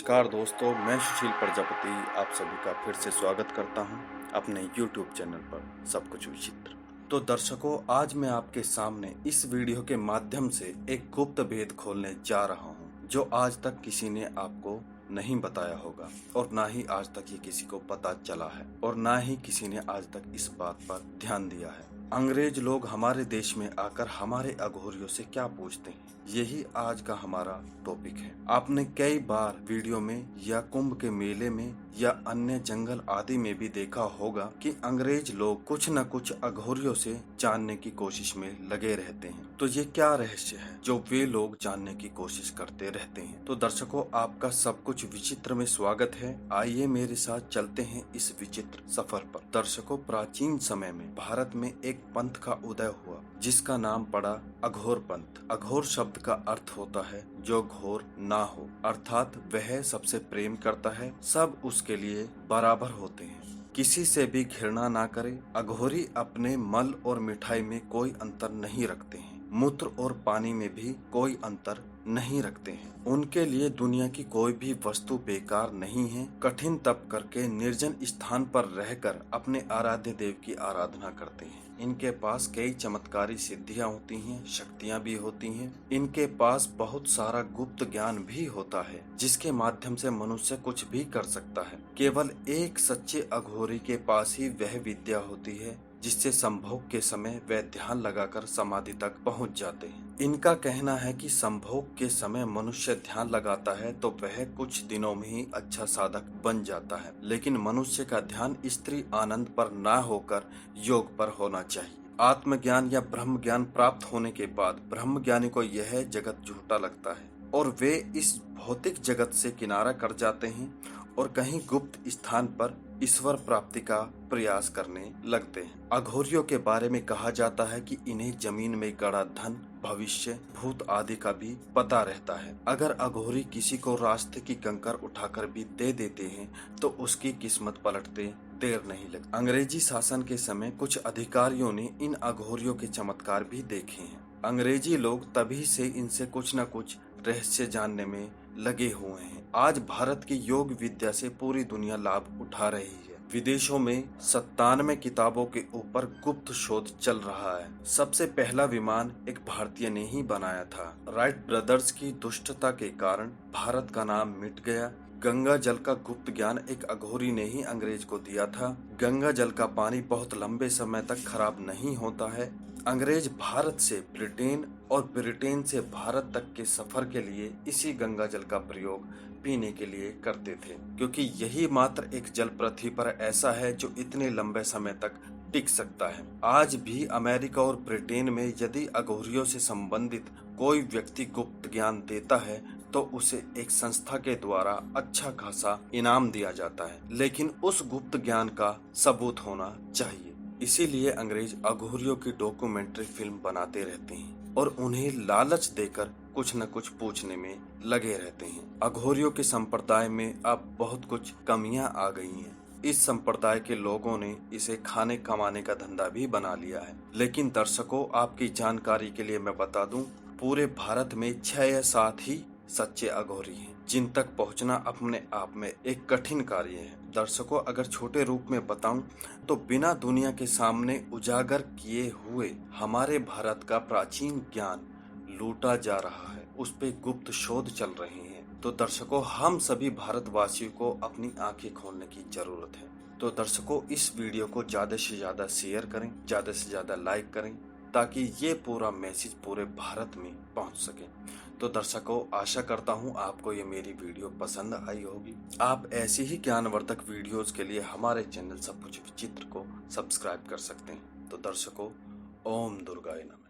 नमस्कार दोस्तों, मैं सुशील प्रजापति आप सभी का फिर से स्वागत करता हूं अपने YouTube चैनल पर सब कुछ विचित्र। तो दर्शकों, आज मैं आपके सामने इस वीडियो के माध्यम से एक गुप्त भेद खोलने जा रहा हूं जो आज तक किसी ने आपको नहीं बताया होगा और ना ही आज तक ये किसी को पता चला है और ना ही किसी ने आज तक इस बात पर ध्यान दिया है। अंग्रेज लोग हमारे देश में आकर हमारे अघोरियों से क्या पूछते हैं, यही आज का हमारा टॉपिक है। आपने कई बार वीडियो में या कुंभ के मेले में या अन्य जंगल आदि में भी देखा होगा कि अंग्रेज लोग कुछ न कुछ अघोरियों से जानने की कोशिश में लगे रहते हैं। तो ये क्या रहस्य है जो वे लोग जानने की कोशिश करते रहते हैं? तो दर्शकों, आपका सब कुछ विचित्र में स्वागत है। आइए मेरे साथ चलते हैं इस विचित्र सफर पर। दर्शकों, प्राचीन समय में भारत में एक पंथ का उदय हुआ जिसका नाम पड़ा अघोर पंथ। अघोर शब्द का अर्थ होता है जो घोर ना हो, अर्थात वह सबसे प्रेम करता है, सब उसके लिए बराबर होते हैं, किसी से भी घृणा ना करे। अघोरी अपने मल और मिठाई में कोई अंतर नहीं रखते हैं, मूत्र और पानी में भी कोई अंतर नहीं रखते हैं। उनके लिए दुनिया की कोई भी वस्तु बेकार नहीं है। कठिन तप करके निर्जन स्थान पर रहकर अपने आराध्य देव की आराधना करते हैं। इनके पास कई चमत्कारी सिद्धियां होती हैं, शक्तियां भी होती हैं। इनके पास बहुत सारा गुप्त ज्ञान भी होता है जिसके माध्यम से मनुष्य कुछ भी कर सकता है। केवल एक सच्चे अघोरी के पास ही वह विद्या होती है जिससे संभोग के समय वह ध्यान लगाकर समाधि तक पहुंच जाते हैं। इनका कहना है कि संभोग के समय मनुष्य ध्यान लगाता है तो वह कुछ दिनों में ही अच्छा साधक बन जाता है, लेकिन मनुष्य का ध्यान स्त्री आनंद पर ना होकर योग पर होना चाहिए। आत्मज्ञान या ब्रह्म ज्ञान प्राप्त होने के बाद ब्रह्म ज्ञानी को यह जगत झूठा लगता है और वे इस भौतिक जगत से किनारा कर जाते हैं और कहीं गुप्त स्थान पर ईश्वर प्राप्ति का प्रयास करने लगते हैं। अघोरियों के बारे में कहा जाता है कि इन्हें जमीन में गड़ा धन, भविष्य, भूत आदि का भी पता रहता है। अगर अघोरी किसी को रास्ते की कंकर उठाकर भी दे देते हैं तो उसकी किस्मत पलटते देर नहीं लगती। अंग्रेजी शासन के समय कुछ अधिकारियों ने इन अघोरियों के चमत्कार भी देखे हैं। अंग्रेजी लोग तभी से इनसे कुछ न कुछ रहस्य जानने में लगे हुए हैं। आज भारत की योग विद्या से पूरी दुनिया लाभ उठा रही है। विदेशों में 97 किताबों के ऊपर गुप्त शोध चल रहा है। सबसे पहला विमान एक भारतीय ने ही बनाया था। राइट ब्रदर्स की दुष्टता के कारण भारत का नाम मिट गया। गंगा जल का गुप्त ज्ञान एक अघोरी ने ही अंग्रेज को दिया था। गंगा जल का पानी बहुत लंबे समय तक खराब नहीं होता है। अंग्रेज भारत से ब्रिटेन और ब्रिटेन से भारत तक के सफर के लिए इसी गंगा जल का प्रयोग पीने के लिए करते थे, क्योंकि यही मात्र एक जल पृथ्वी पर ऐसा है जो इतने लंबे समय तक टिक सकता है। आज भी अमेरिका और ब्रिटेन में यदि अघोरियों से संबंधित कोई व्यक्ति गुप्त ज्ञान देता है तो उसे एक संस्था के द्वारा अच्छा खासा इनाम दिया जाता है, लेकिन उस गुप्त ज्ञान का सबूत होना चाहिए। इसीलिए अंग्रेज अघोरियों की डॉक्यूमेंट्री फिल्म बनाते रहते हैं और उन्हें लालच देकर कुछ न कुछ पूछने में लगे रहते हैं। अघोरियों के संप्रदाय में अब बहुत कुछ कमियां आ गई हैं। इस संप्रदाय के लोगों ने इसे खाने कमाने का धंधा भी बना लिया है। लेकिन दर्शकों, आपकी जानकारी के लिए मैं बता दूं, पूरे भारत में 6 या 7 ही सच्चे अघोरी हैं जिन तक पहुंचना अपने आप में एक कठिन कार्य है। दर्शकों, अगर छोटे रूप में बताऊं तो बिना दुनिया के सामने उजागर किए हुए हमारे भारत का प्राचीन ज्ञान लूटा जा रहा है, उस पे गुप्त शोध चल रहे हैं। तो दर्शकों, हम सभी भारतवासियों को अपनी आंखें खोलने की जरूरत है। तो दर्शकों, इस वीडियो को ज्यादा से ज्यादा शेयर करें, ज्यादा से ज्यादा लाइक करें ताकि ये पूरा मैसेज पूरे भारत में पहुंच सके। तो दर्शकों, आशा करता हूं आपको ये मेरी वीडियो पसंद आई होगी। आप ऐसी ही ज्ञानवर्धक वीडियोस के लिए हमारे चैनल सब कुछ विचित्र को सब्सक्राइब कर सकते हैं। तो दर्शकों, ओम दुर्गाय नमः।